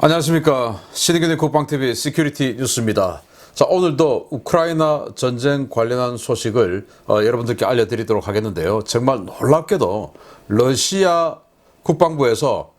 안녕하십니까. 신의균의 국방TV 시큐리티 뉴스입니다. 자, 오늘도 우크라이나 전쟁 관련한 소식을 여러분들께 알려드리도록 하겠는데요. 정말 놀랍게도 러시아 국방부에서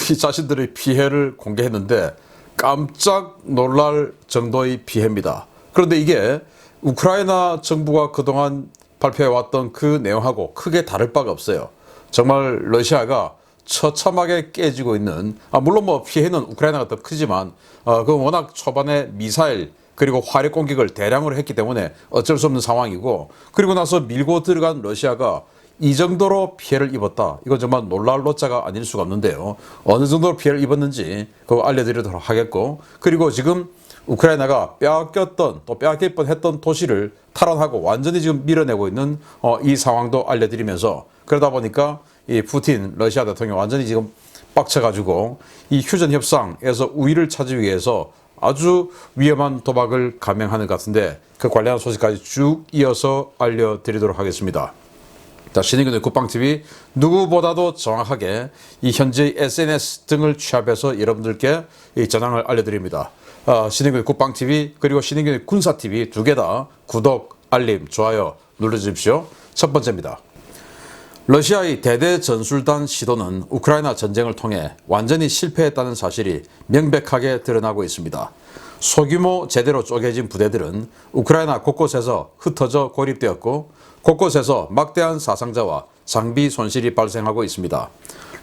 이 자신들의 피해를 공개했는데 깜짝 놀랄 정도의 피해입니다. 그런데 이게 우크라이나 정부가 그동안 발표해왔던 그 내용하고 크게 다를 바가 없어요. 정말 러시아가 처참하게 깨지고 있는, 물론 뭐 피해는 우크라이나가 더 크지만 그 워낙 초반에 미사일 그리고 화력 공격을 대량으로 했기 때문에 어쩔 수 없는 상황이고, 그리고 나서 밀고 들어간 러시아가 이 정도로 피해를 입었다. 이건 정말 놀랄 노자가 아닐 수가 없는데요. 어느 정도로 피해를 입었는지 그거 알려드리도록 하겠고, 그리고 지금 우크라이나가 빼앗겼던 또 빼앗길 뻔했던 도시를 탈환하고 완전히 지금 밀어내고 있는 이 상황도 알려드리면서, 그러다 보니까 이 푸틴 러시아 대통령 완전히 지금 빡쳐가지고 이 휴전 협상에서 우위를 찾기 위해서 아주 위험한 도박을 감행하는 것 같은데, 그 관련한 소식까지 쭉 이어서 알려드리도록 하겠습니다. 자, 신의균의 국방TV 누구보다도 정확하게 이 현재의 SNS 등을 취합해서 여러분들께 이 전황을 알려드립니다. 신의균의 국방TV 그리고 신의균의 군사TV 두 개 다 구독, 알림, 좋아요 눌러주십시오. 첫 번째입니다. 러시아의 대대전술단 시도는 우크라이나 전쟁을 통해 완전히 실패했다는 사실이 명백하게 드러나고 있습니다. 소규모 제대로 쪼개진 부대들은 우크라이나 곳곳에서 흩어져 고립되었고, 곳곳에서 막대한 사상자와 장비 손실이 발생하고 있습니다.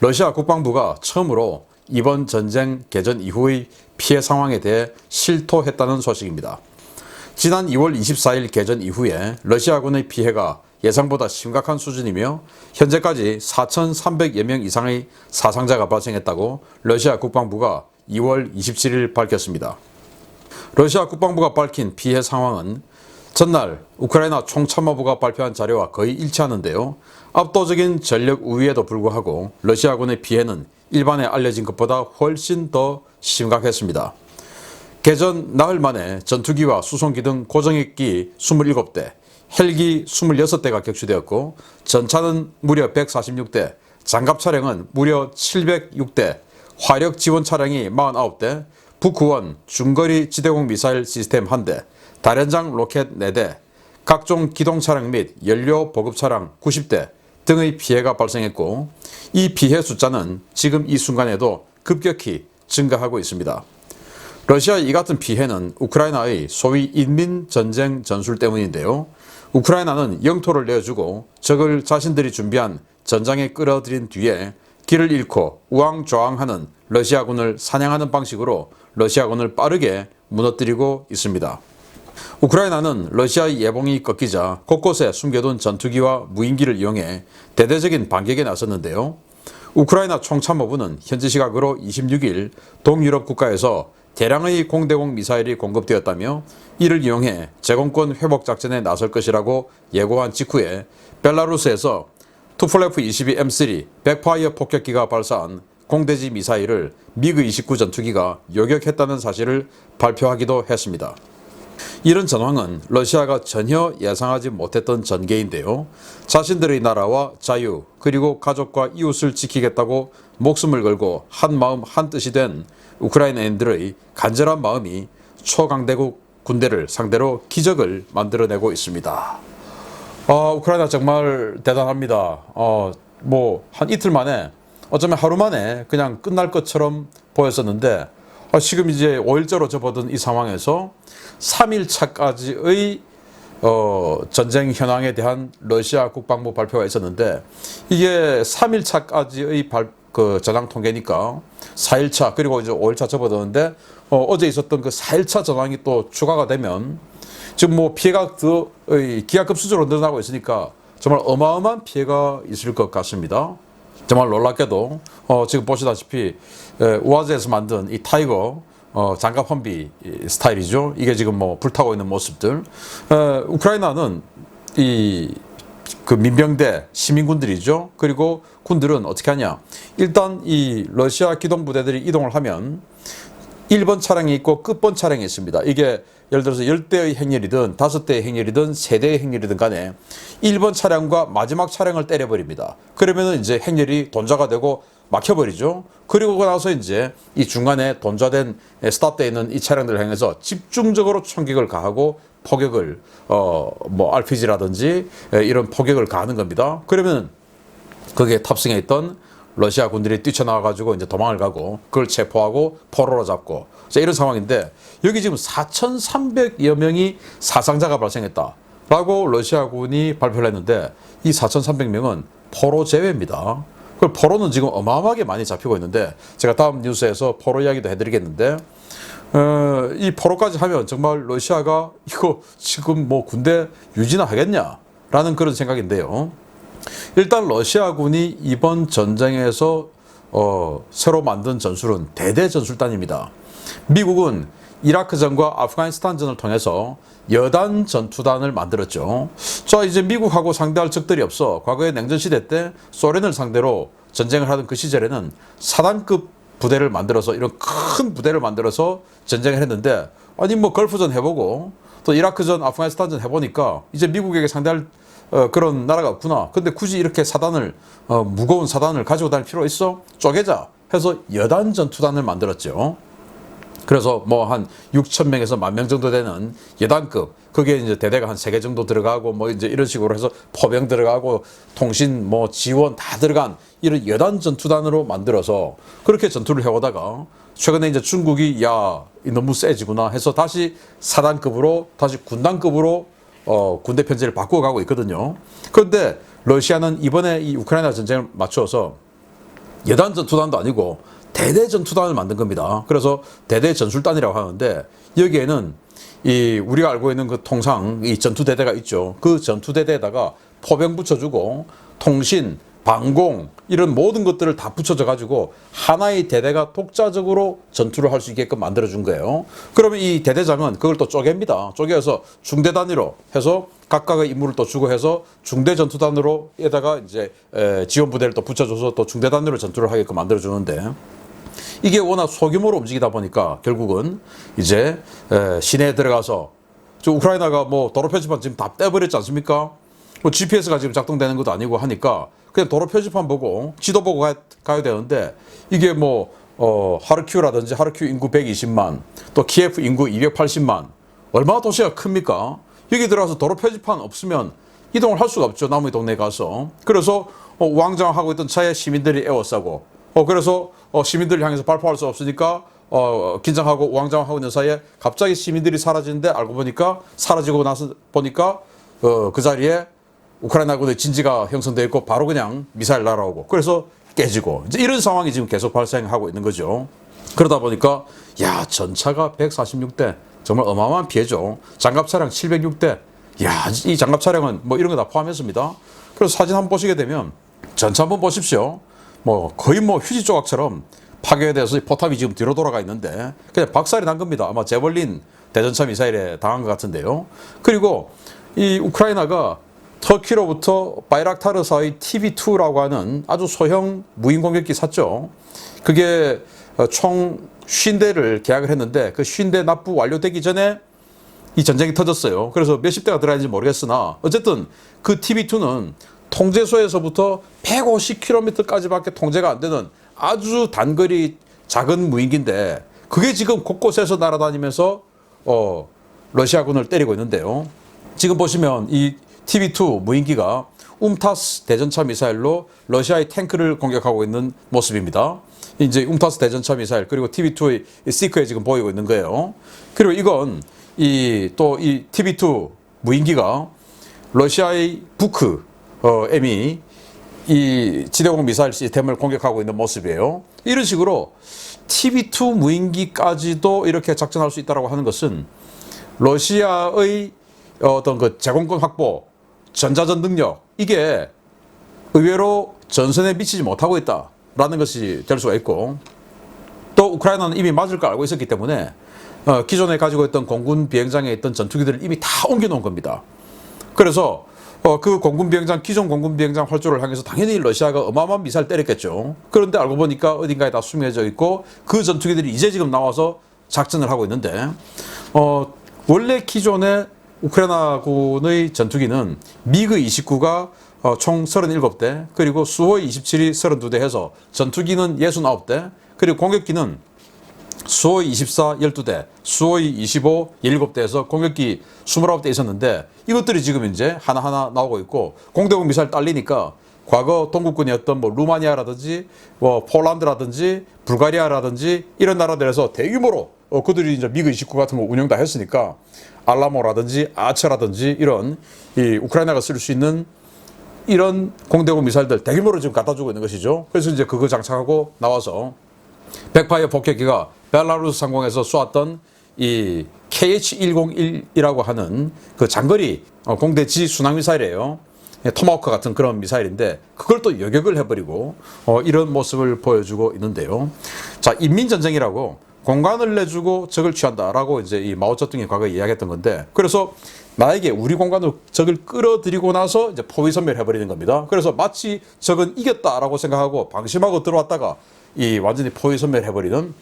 러시아 국방부가 처음으로 이번 전쟁 개전 이후의 피해 상황에 대해 실토했다는 소식입니다. 지난 2월 24일 개전 이후에 러시아군의 피해가 예상보다 심각한 수준이며 현재까지 4,300여 명 이상의 사상자가 발생했다고 러시아 국방부가 2월 27일 밝혔습니다. 러시아 국방부가 밝힌 피해 상황은 전날 우크라이나 총참모부가 발표한 자료와 거의 일치하는데요. 압도적인 전력 우위에도 불구하고 러시아군의 피해는 일반에 알려진 것보다 훨씬 더 심각했습니다. 개전 나흘 만에 전투기와 수송기 등 고정익기 27대, 헬기 26대가 격추되었고, 전차는 무려 146대, 장갑 차량은 무려 706대, 화력 지원 차량이 49대, 북후원 중거리 지대공 미사일 시스템 1대, 다련장 로켓 4대, 각종 기동 차량 및 연료 보급 차량 90대 등의 피해가 발생했고, 이 피해 숫자는 지금 이 순간에도 급격히 증가하고 있습니다. 러시아의 이 같은 피해는 우크라이나의 소위 인민전쟁 전술 때문인데요. 우크라이나는 영토를 내어주고 적을 자신들이 준비한 전장에 끌어들인 뒤에 길을 잃고 우왕좌왕하는 러시아군을 사냥하는 방식으로 러시아군을 빠르게 무너뜨리고 있습니다. 우크라이나는 러시아의 예봉이 꺾이자 곳곳에 숨겨둔 전투기와 무인기를 이용해 대대적인 반격에 나섰는데요. 우크라이나 총참모부는 현지 시각으로 26일 동유럽 국가에서 대량의 공대공 미사일이 공급되었다며 이를 이용해 제공권 회복 작전에 나설 것이라고 예고한 직후에 벨라루스에서 투폴레프 22M3 백파이어 폭격기가 발사한 공대지 미사일을 미그-29 전투기가 요격했다는 사실을 발표하기도 했습니다. 이런 전황은 러시아가 전혀 예상하지 못했던 전개인데요. 자신들의 나라와 자유 그리고 가족과 이웃을 지키겠다고 목숨을 걸고 한 마음 한 뜻이 된 우크라이나인들의 간절한 마음이 초강대국 군대를 상대로 기적을 만들어내고 있습니다. 우크라이나 정말 대단합니다. 한 이틀 만에, 어쩌면 하루 만에 그냥 끝날 것처럼 보였었는데, 지금 이제 5일째로 접어든 이 상황에서 3일차까지의 전쟁 현황에 대한 러시아 국방부 발표가 있었는데, 이게 3일차까지의 전황 통계니까 4일차 그리고 이제 5일차 접어드는데, 어제 있었던 그 4일차 전황이 또 추가가 되면 지금 뭐 피해가 더 기하급수적으로 늘어나고 있으니까 정말 어마어마한 피해가 있을 것 같습니다. 정말 놀랍게도 지금 보시다시피 우아즈에서 만든 이 타이거 장갑 험비 스타일이죠. 이게 지금 뭐 불타고 있는 모습들. 우크라이나는 그 민병대 시민군들이죠. 그리고 군들은 어떻게 하냐? 일단 이 러시아 기동부대들이 이동을 하면 1번 차량이 있고 끝번 차량이 있습니다. 이게 예를 들어서 10대의 행렬이든 5대의 행렬이든 3대의 행렬이든 간에 1번 차량과 마지막 차량을 때려버립니다. 그러면은 이제 행렬이 돈자가 되고 막혀버리죠. 그리고 나서 이제 이 중간에 돈좌된 스탑되어 있는 이 차량들을 향해서 집중적으로 총격을 가하고 포격을 뭐 RPG라든지 이런 포격을 가하는 겁니다. 그러면 거기에 탑승해 있던 러시아 군들이 뛰쳐나와가지고 이제 도망을 가고 그걸 체포하고 포로로 잡고 자, 이런 상황인데 여기 지금 4,300여 명이 사상자가 발생했다라고 러시아군이 발표를 했는데 이 4,300명은 포로 제외입니다. 그 포로는 지금 어마어마하게 많이 잡히고 있는데 제가 다음 뉴스에서 포로 이야기도 해드리겠는데 이 포로까지 하면 정말 러시아가 이거 지금 뭐 군대 유지나 하겠냐라는 그런 생각인데요. 일단 러시아군이 이번 전쟁에서 새로 만든 전술은 대대 전술단입니다. 미국은 이라크전과 아프가니스탄전을 통해서 여단 전투단을 만들었죠. 자, 이제 미국하고 상대할 적들이 없어. 과거에 냉전시대 때 소련을 상대로 전쟁을 하던 그 시절에는 사단급 부대를 만들어서 이런 큰 부대를 만들어서 전쟁을 했는데 아니 뭐 걸프전 해보고 또 이라크전, 아프가니스탄전 해보니까 이제 미국에게 상대할 그런 나라가 없구나. 근데 굳이 이렇게 사단을 무거운 사단을 가지고 다닐 필요 있어? 쪼개자 해서 여단 전투단을 만들었죠. 그래서 뭐 한 6,000명에서 10,000명 정도 되는 여단급 그게 이제 대대가 한 3개 정도 들어가고 뭐 이제 이런 식으로 해서 포병 들어가고 통신 뭐 지원 다 들어간 이런 여단 전투단으로 만들어서 그렇게 전투를 해오다가 최근에 이제 중국이 야 너무 세지구나 해서 다시 사단급으로 다시 군단급으로 군대 편제를 바꾸어 가고 있거든요. 그런데 러시아는 이번에 이 우크라이나 전쟁을 맞추어서 여단 전투단도 아니고 대대 전투단을 만든 겁니다. 그래서 대대 전술단이라고 하는데 여기에는 이 우리가 알고 있는 그 통상 이 전투대대가 있죠. 그 전투대대에다가 포병 붙여주고 통신, 방공 이런 모든 것들을 다 붙여져 가지고 하나의 대대가 독자적으로 전투를 할 수 있게끔 만들어 준 거예요. 그러면 이 대대장은 그걸 또 쪼갭니다. 쪼개서 중대 단위로 해서 각각의 임무를 또 주고 해서 중대 전투단으로 에다가 이제 지원 부대를 또 붙여줘서 또 중대 단위로 전투를 하게끔 만들어 주는데 이게 워낙 소규모로 움직이다 보니까 결국은 이제 시내에 들어가서 우크라이나가 뭐 도로 표지판 지금 다 떼버렸지 않습니까? 뭐 GPS가 지금 작동되는 것도 아니고 하니까 그냥 도로 표지판 보고 지도 보고 가야 되는데 이게 뭐 하르키우라든지 하르키우 인구 120만 또 키예프 인구 280만 얼마나 도시가 큽니까? 여기 들어가서 도로 표지판 없으면 이동을 할 수가 없죠. 남의 동네에 가서. 그래서 우왕좌왕하고 있던 차에 시민들이 에워싸고 그래서 시민들을 향해서 발포할 수 없으니까 긴장하고 우왕좌왕하고 있는 사이에 갑자기 시민들이 사라지는데 알고 보니까 사라지고 나서 보니까 그 자리에 우크라이나군의 진지가 형성되어 있고 바로 그냥 미사일 날아오고 그래서 깨지고 이제 이런 상황이 지금 계속 발생하고 있는 거죠. 그러다 보니까 야 전차가 146대 정말 어마어마한 피해죠. 장갑 차량 706대 야 이 장갑 차량은 뭐 이런 거 다 포함했습니다. 그래서 사진 한번 보시게 되면 전차 한번 보십시오. 뭐 거의 뭐 휴지 조각처럼 파괴돼서 포탑이 지금 뒤로 돌아가 있는데 그냥 박살이 난 겁니다. 아마 제벌린 대전차 미사일에 당한 것 같은데요. 그리고 이 우크라이나가 터키로부터 바이락타르사의 TB2라고 하는 아주 소형 무인 공격기 샀죠. 그게 총 50대를 계약을 했는데 그 50대 납부 완료되기 전에 이 전쟁이 터졌어요. 그래서 몇십 대가 들어있는지 모르겠으나 어쨌든 그 TB2는 통제소에서부터 150km까지밖에 통제가 안 되는 아주 단거리 작은 무인기인데 그게 지금 곳곳에서 날아다니면서 러시아군을 때리고 있는데요. 지금 보시면 이 TB2 무인기가 움타스 대전차 미사일로 러시아의 탱크를 공격하고 있는 모습입니다. 이제 움타스 대전차 미사일 그리고 TB2의 시크에 지금 보이고 있는 거예요. 그리고 이건 이 TB2 무인기가 러시아의 부크 M이 이 지대공 미사일 시스템을 공격하고 있는 모습이에요. 이런 식으로 TB2 무인기까지도 이렇게 작전할 수 있다고 하는 것은 러시아의 어떤 그 제공권 확보, 전자전 능력 이게 의외로 전선에 미치지 못하고 있다라는 것이 될 수가 있고 또 우크라이나는 이미 맞을 걸 알고 있었기 때문에 기존에 가지고 있던 공군 비행장에 있던 전투기들을 이미 다 옮겨놓은 겁니다. 그래서 그 공군 비행장 기존 공군 비행장 활주로를 향해서 당연히 러시아가 어마어마한 미사일 때렸겠죠. 그런데 알고 보니까 어딘가에 다 숨겨져 있고 그 전투기들이 이제 지금 나와서 작전을 하고 있는데 원래 기존에 우크라이나군의 전투기는 미그 29가 총 37대, 그리고 수호의 27이 32대 해서 전투기는 69대, 그리고 공격기는 수호의 24 12대, 수호의 25 17대에서 공격기 29대 있었는데, 이것들이 지금 이제 하나하나 나오고 있고, 공대공 미사일 딸리니까 과거 동국군이었던 뭐 루마니아라든지 뭐 폴란드라든지 불가리아라든지 이런 나라들에서 대규모로 그들이 이제 미그 29 같은 거 운영 다 했으니까 알라모라든지 아처라든지 이런 이 우크라이나가 쓸 수 있는 이런 공대공 미사일들 대규모로 지금 갖다 주고 있는 것이죠. 그래서 이제 그거 장착하고 나와서 백파이어 폭격기가 벨라루스 상공에서 쏘았던 이 KH-101이라고 하는 그 장거리 공대 지 순항 미사일이에요. 토마호크 같은 그런 미사일인데 그걸 또 요격을 해버리고 이런 모습을 보여주고 있는데요. 자, 인민전쟁이라고 공간을 내주고 적을 취한다라고 이제 이 마오쩌둥이 과거에 이야기했던 건데, 그래서 나에게 우리 공간으로 적을 끌어들이고 나서 이제 포위선멸 해버리는 겁니다. 그래서 마치 적은 이겼다라고 생각하고 방심하고 들어왔다가 이 완전히 포위선멸 해버리는,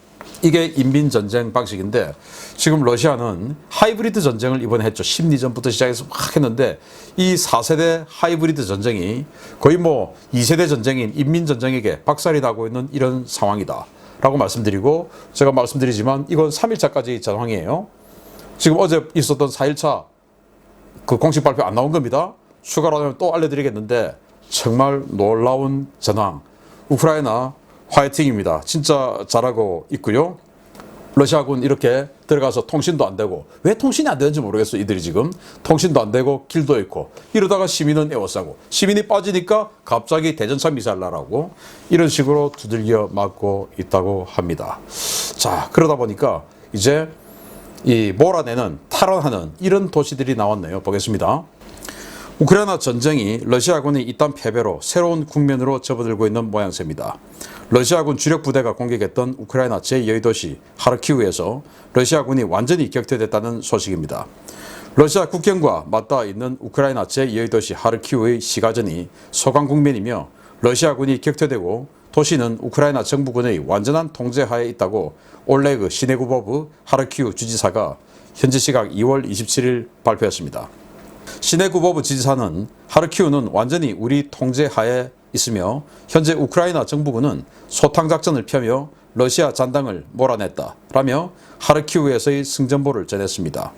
이게 인민전쟁 방식인데, 지금 러시아는 하이브리드 전쟁을 이번에 했죠. 심리전부터 시작해서 막 했는데, 이 4세대 하이브리드 전쟁이 거의 뭐 2세대 전쟁인 인민전쟁에게 박살이 나고 있는 이런 상황이다 라고 말씀드리고, 제가 말씀드리지만 이건 3일차까지 전황이에요. 지금 어제 있었던 4일차 그 공식 발표 안 나온 겁니다. 추가로 하면 또 알려드리겠는데, 정말 놀라운 전황. 우크라이나 화이팅입니다. 진짜 잘하고 있고요. 러시아군 이렇게 들어가서 통신도 안 되고, 왜 통신이 안 되는지 모르겠어. 이들이 지금 통신도 안 되고 길도 있고 이러다가 시민은 에워싸고, 시민이 빠지니까 갑자기 대전차 미사일 나라고 이런 식으로 두들겨 맞고 있다고 합니다. 자, 그러다 보니까 이제 이 몰아내는, 탈환하는 이런 도시들이 나왔네요. 보겠습니다. 우크라이나 전쟁이 러시아군이 잇단 패배로 새로운 국면으로 접어들고 있는 모양새입니다. 러시아군 주력 부대가 공격했던 우크라이나 제2도시 하르키우에서 러시아군이 완전히 격퇴됐다는 소식입니다. 러시아 국경과 맞닿아 있는 우크라이나 제2도시 하르키우의 시가전이 소강 국면이며, 러시아군이 격퇴되고 도시는 우크라이나 정부군의 완전한 통제하에 있다고 올레그 시네구보브 하르키우 주지사가 현지 시각 2월 27일 발표했습니다. 시네구보브 지지사는 하르키우는 완전히 우리 통제하에 있으며 현재 우크라이나 정부군은 소탕작전을 펴며 러시아 잔당을 몰아냈다라며 하르키우에서의 승전보를 전했습니다.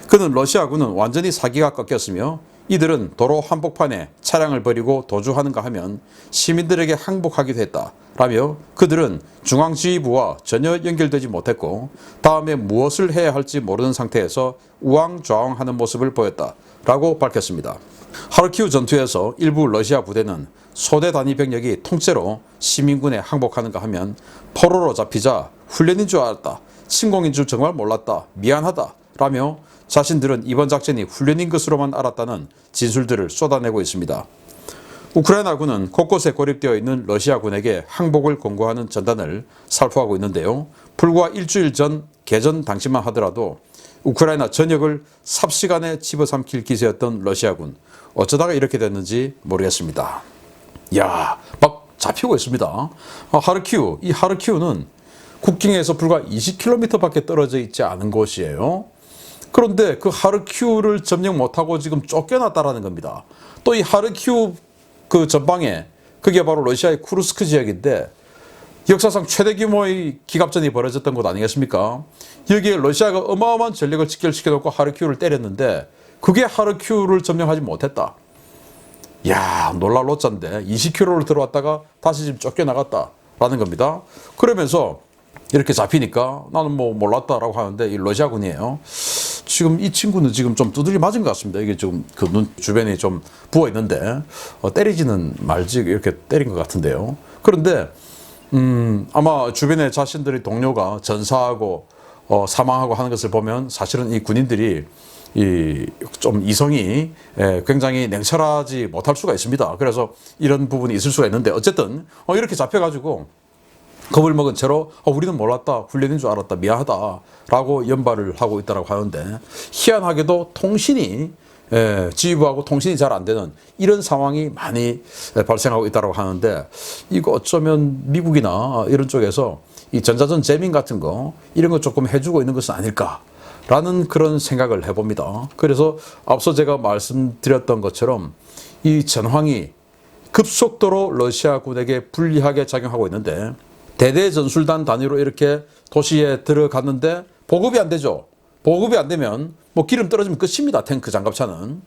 그는 러시아군은 완전히 사기가 꺾였으며 이들은 도로 한복판에 차량을 버리고 도주하는가 하면 시민들에게 항복하기도 했다라며, 그들은 중앙지휘부와 전혀 연결되지 못했고 다음에 무엇을 해야 할지 모르는 상태에서 우왕좌왕하는 모습을 보였다라고 밝혔습니다. 하르키우 전투에서 일부 러시아 부대는 소대 단위 병력이 통째로 시민군에 항복하는가 하면 포로로 잡히자 훈련인 줄 알았다, 침공인 줄 정말 몰랐다, 미안하다 라며 자신들은 이번 작전이 훈련인 것으로만 알았다는 진술들을 쏟아내고 있습니다. 우크라이나군은 곳곳에 고립되어 있는 러시아군에게 항복을 권고하는 전단을 살포하고 있는데요. 불과 일주일 전 개전 당시만 하더라도 우크라이나 전역을 삽시간에 집어삼킬 기세였던 러시아군, 어쩌다가 이렇게 됐는지 모르겠습니다. 이야, 막 잡히고 있습니다. 하르키우, 이 하르키우는 국경에서 불과 20km밖에 떨어져 있지 않은 곳이에요. 그런데 그 하르키우를 점령 못하고 지금 쫓겨났다라는 겁니다. 또 이 하르키우 그 전방에, 그게 바로 러시아의 쿠르스크 지역인데 역사상 최대 규모의 기갑전이 벌어졌던 곳 아니겠습니까? 여기에 러시아가 어마어마한 전력을 직결시켜놓고 하르키우를 때렸는데 그게 하르키우를 점령하지 못했다. 이야, 놀랄 노짜인데 20km를 들어왔다가 다시 지금 쫓겨나갔다라는 겁니다. 그러면서 이렇게 잡히니까 나는 뭐 몰랐다라고 하는데, 이 러시아군이에요. 지금 이 친구는 지금 좀 두들겨 맞은 것 같습니다. 이게 좀 그 눈 주변이 좀 부어 있는데 때리지는 말지 이렇게 때린 것 같은데요. 그런데 아마 주변에 자신들의 동료가 전사하고 사망하고 하는 것을 보면 사실은 이 군인들이 좀 이성이 굉장히 냉철하지 못할 수가 있습니다. 그래서 이런 부분이 있을 수가 있는데, 어쨌든 이렇게 잡혀가지고 겁을 먹은 채로 우리는 몰랐다, 훈련인 줄 알았다, 미안하다 라고 연발을 하고 있다고 하는데, 희한하게도 통신이 지휘부하고 통신이 잘 안 되는 이런 상황이 많이 발생하고 있다고 하는데, 이거 어쩌면 미국이나 이런 쪽에서 이 전자전 재밍 같은 거 이런 거 조금 해주고 있는 것은 아닐까라는 그런 생각을 해봅니다. 그래서 앞서 제가 말씀드렸던 것처럼 이 전황이 급속도로 러시아군에게 불리하게 작용하고 있는데 대대전술단 단위로 이렇게 도시에 들어갔는데 보급이 안 되죠. 보급이 안 되면 뭐 기름 떨어지면 끝입니다. 탱크 장갑차는.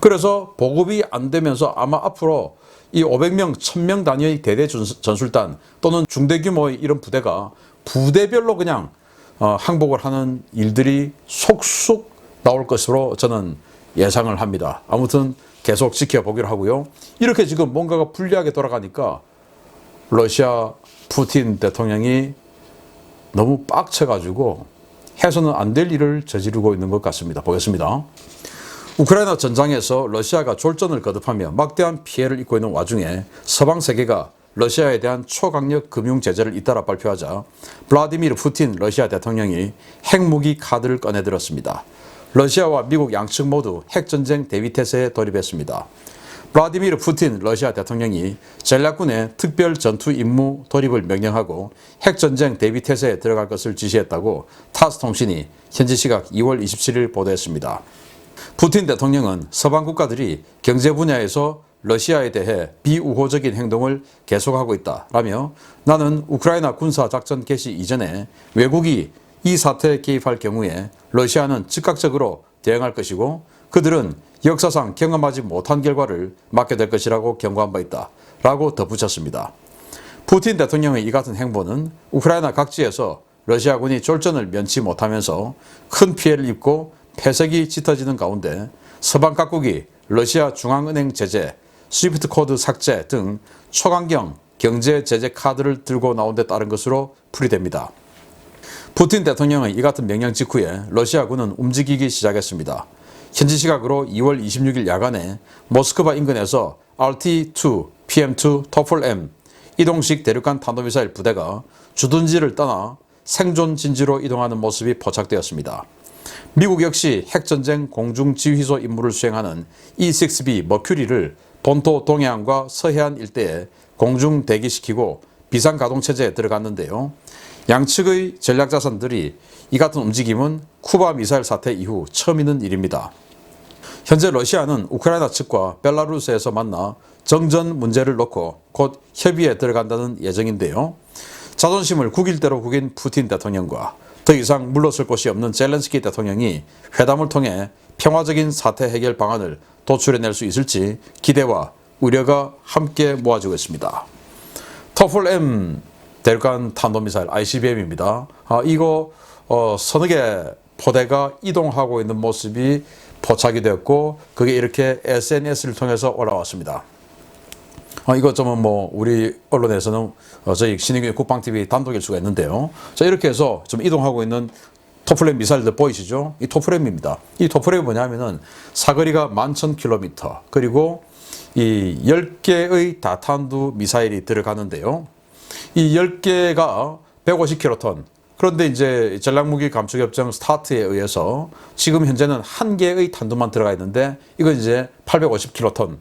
그래서 보급이 안 되면서 아마 앞으로 이 500명, 1000명 단위의 대대전술단 또는 중대 규모의 이런 부대가 부대별로 그냥 항복을 하는 일들이 속속 나올 것으로 저는 예상을 합니다. 아무튼 계속 지켜보기로 하고요. 이렇게 지금 뭔가가 불리하게 돌아가니까 러시아 푸틴 대통령이 너무 빡쳐가지고 해서는 안 될 일을 저지르고 있는 것 같습니다. 보겠습니다. 우크라이나 전장에서 러시아가 졸전을 거듭하며 막대한 피해를 입고 있는 와중에 서방 세계가 러시아에 대한 초강력 금융 제재를 잇따라 발표하자 블라디미르 푸틴 러시아 대통령이 핵무기 카드를 꺼내들었습니다. 러시아와 미국 양측 모두 핵전쟁 대비태세에 돌입했습니다. 블라디미르 푸틴 러시아 대통령이 전략군의 특별 전투 임무 돌입을 명령하고 핵전쟁 대비태세에 들어갈 것을 지시했다고 타스 통신이 현지 시각 2월 27일 보도했습니다. 푸틴 대통령은 서방 국가들이 경제 분야에서 러시아에 대해 비우호적인 행동을 계속하고 있다라며 나는 우크라이나 군사작전 개시 이전에 외국이 이 사태에 개입할 경우에 러시아는 즉각적으로 대응할 것이고 그들은 역사상 경험하지 못한 결과를 맞게 될 것이라고 경고한 바 있다 라고 덧붙였습니다. 푸틴 대통령의 이 같은 행보는 우크라이나 각지에서 러시아군이 졸전을 면치 못하면서 큰 피해를 입고 폐색이 짙어지는 가운데 서방 각국이 러시아 중앙은행 제재, 스위프트 코드 삭제 등 초강경 경제 제재 카드를 들고 나온 데 따른 것으로 풀이됩니다. 푸틴 대통령의 이 같은 명령 직후에 러시아군은 움직이기 시작했습니다. 현지 시각으로 2월 26일 야간에 모스크바 인근에서 RT-2, PM-2, 토플-M 이동식 대륙간 탄도미사일 부대가 주둔지를 떠나 생존 진지로 이동하는 모습이 포착되었습니다. 미국 역시 핵전쟁 공중지휘소 임무를 수행하는 E-6B 머큐리를 본토 동해안과 서해안 일대에 공중 대기시키고 비상가동체제에 들어갔는데요. 양측의 전략자산들이 이 같은 움직임은 쿠바 미사일 사태 이후 처음 있는 일입니다. 현재 러시아는 우크라이나 측과 벨라루스에서 만나 정전 문제를 놓고 곧 협의에 들어간다는 예정인데요. 자존심을 구길 대로 구긴 푸틴 대통령과 더 이상 물러설 곳이 없는 젤렌스키 대통령이 회담을 통해 평화적인 사태 해결 방안을 도출해낼 수 있을지 기대와 우려가 함께 모아지고 있습니다. 토플-M 대륙간 탄도미사일 ICBM입니다. 이거 서너 개 포대가 이동하고 있는 모습이 포착이 되었고 그게 이렇게 SNS를 통해서 올라왔습니다. 이거 좀 뭐 우리 언론에서는 저희 신의균 국방TV 단독일 수가 있는데요. 자, 이렇게 해서 좀 이동하고 있는 토플-M 미사일들 보이시죠? 이 토플-M입니다. 이 토플-M이 뭐냐면은 사거리가 11,000km 그리고 이 10개의 다탄두 미사일이 들어가는데요. 이 10개가 150kg. 그런데 이제 전략무기 감축협정 스타트에 의해서 지금 현재는 한 개의 탄두만 들어가 있는데 이건 이제 850kg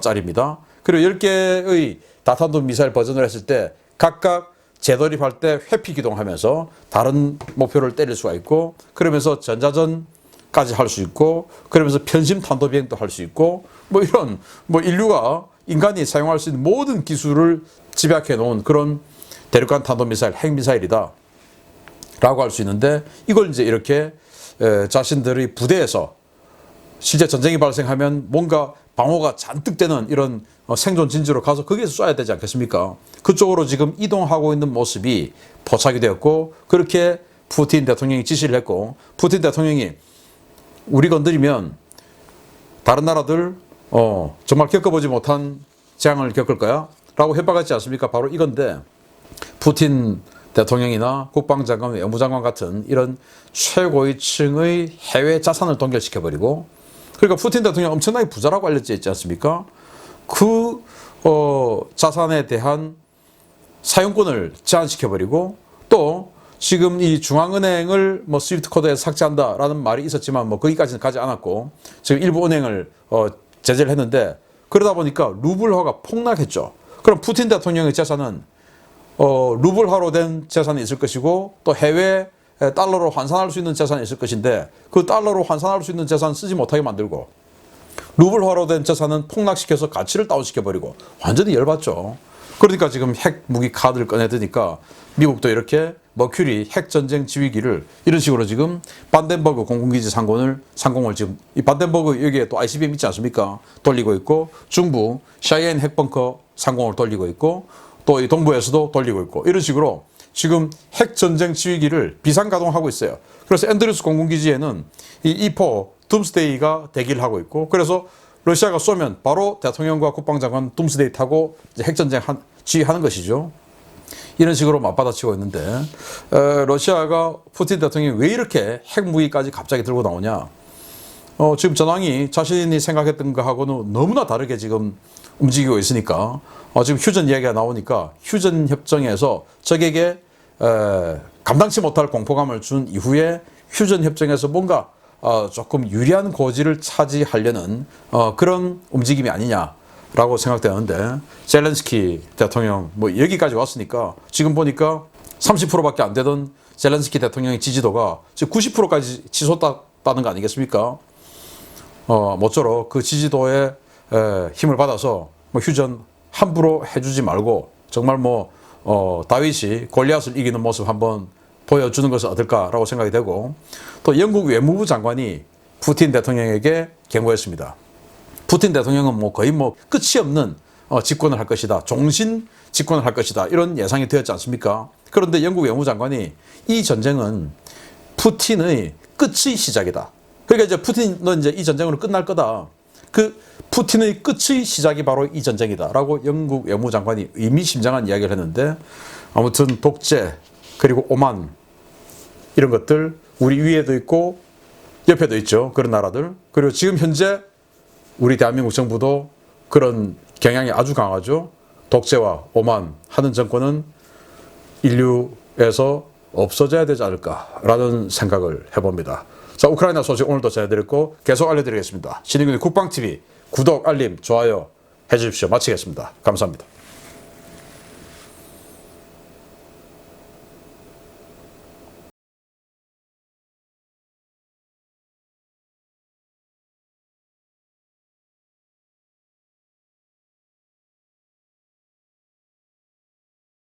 짜리입니다. 그리고 10개의 다탄두 미사일 버전을 했을 때 각각 재돌입할 때 회피 기동하면서 다른 목표를 때릴 수가 있고 그러면서 전자전까지 할 수 있고 그러면서 편심 탄도 비행도 할 수 있고 뭐 이런 뭐 인류가 인간이 사용할 수 있는 모든 기술을 집약해 놓은 그런 대륙간 탄도미사일, 핵미사일이다 라고 할 수 있는데 이걸 이제 이렇게 자신들의 부대에서 실제 전쟁이 발생하면 뭔가 방어가 잔뜩 되는 이런 생존 진지로 가서 거기에서 쏴야 되지 않겠습니까? 그쪽으로 지금 이동하고 있는 모습이 포착이 되었고 그렇게 푸틴 대통령이 지시를 했고 푸틴 대통령이 우리 건드리면 다른 나라들 정말 겪어보지 못한 재앙을 겪을 거야 라고 협박했지 않습니까? 바로 이건데 푸틴 대통령이나 국방장관, 외무장관 같은 이런 최고위층의 해외 자산을 동결시켜버리고 그러니까 푸틴 대통령이 엄청나게 부자라고 알려져 있지 않습니까? 그 자산에 대한 사용권을 제한시켜버리고 또 지금 이 중앙은행을 뭐 스위프트 코드에서 삭제한다라는 말이 있었지만 뭐 거기까지는 가지 않았고 지금 일부 은행을 제재를 했는데 그러다 보니까 루블화가 폭락했죠. 그럼 푸틴 대통령의 재산은 루블화로 된 재산이 있을 것이고 또 해외 달러로 환산할 수 있는 재산이 있을 것인데 그 달러로 환산할 수 있는 재산 쓰지 못하게 만들고 루블화로 된 자산은 폭락시켜서 가치를 다운시켜버리고 완전히 열받죠. 그러니까 지금 핵 무기 카드를 꺼내드니까 미국도 이렇게 머큐리 핵전쟁 지휘기를 이런 식으로 지금 반덴버그 공군기지 상공을 지금 이 반덴버그 여기에 또 ICBM 있지 않습니까? 돌리고 있고 중부 샤이엔 핵벙커 상공을 돌리고 있고 또 이 동부에서도 돌리고 있고 이런 식으로 지금 핵전쟁 지휘기를 비상가동하고 있어요. 그래서 앤드루스 공군기지에는 이 E4 둠스데이가 대기를 하고 있고 그래서 러시아가 쏘면 바로 대통령과 국방장관 둠스데이 타고 이제 핵전쟁 지휘하는 것이죠. 이런 식으로 맞받아치고 있는데 러시아가 푸틴 대통령이 왜 이렇게 핵무기까지 갑자기 들고 나오냐. 지금 전황이 자신이 생각했던 것하고는 너무나 다르게 지금 움직이고 있으니까 지금 휴전 이야기가 나오니까 휴전 협정에서 적에게 감당치 못할 공포감을 준 이후에 휴전 협정에서 뭔가 조금 유리한 고지를 차지하려는 그런 움직임이 아니냐라고 생각되는데 젤렌스키 대통령 뭐 여기까지 왔으니까 지금 보니까 30%밖에 안 되던 젤렌스키 대통령의 지지도가 지금 90%까지 치솟았다는 거 아니겠습니까? 모쪼록 그 지지도에 힘을 받아서 뭐 휴전 함부로 해주지 말고 정말 뭐 다윗이 골리앗을 이기는 모습 한번 보여주는 것은 어떨까라고 생각이 되고 또 영국 외무부 장관이 푸틴 대통령에게 경고했습니다. 푸틴 대통령은 뭐 거의 뭐 끝이 없는 집권을 할 것이다. 종신 집권을 할 것이다. 이런 예상이 되었지 않습니까? 그런데 영국 외무부 장관이 이 전쟁은 푸틴의 끝의 시작이다. 그러니까 이제 푸틴은 이제 이 전쟁으로 끝날 거다. 그 푸틴의 끝의 시작이 바로 이 전쟁이다라고 영국 외무부 장관이 의미심장한 이야기를 했는데 아무튼 독재 그리고 오만 이런 것들 우리 위에도 있고 옆에도 있죠. 그런 나라들. 그리고 지금 현재 우리 대한민국 정부도 그런 경향이 아주 강하죠. 독재와 오만 하는 정권은 인류에서 없어져야 되지 않을까라는 생각을 해봅니다. 자, 우크라이나 소식 오늘도 전해드렸고 계속 알려드리겠습니다. 신인균의 국방TV 구독, 알림, 좋아요 해주십시오. 마치겠습니다. 감사합니다.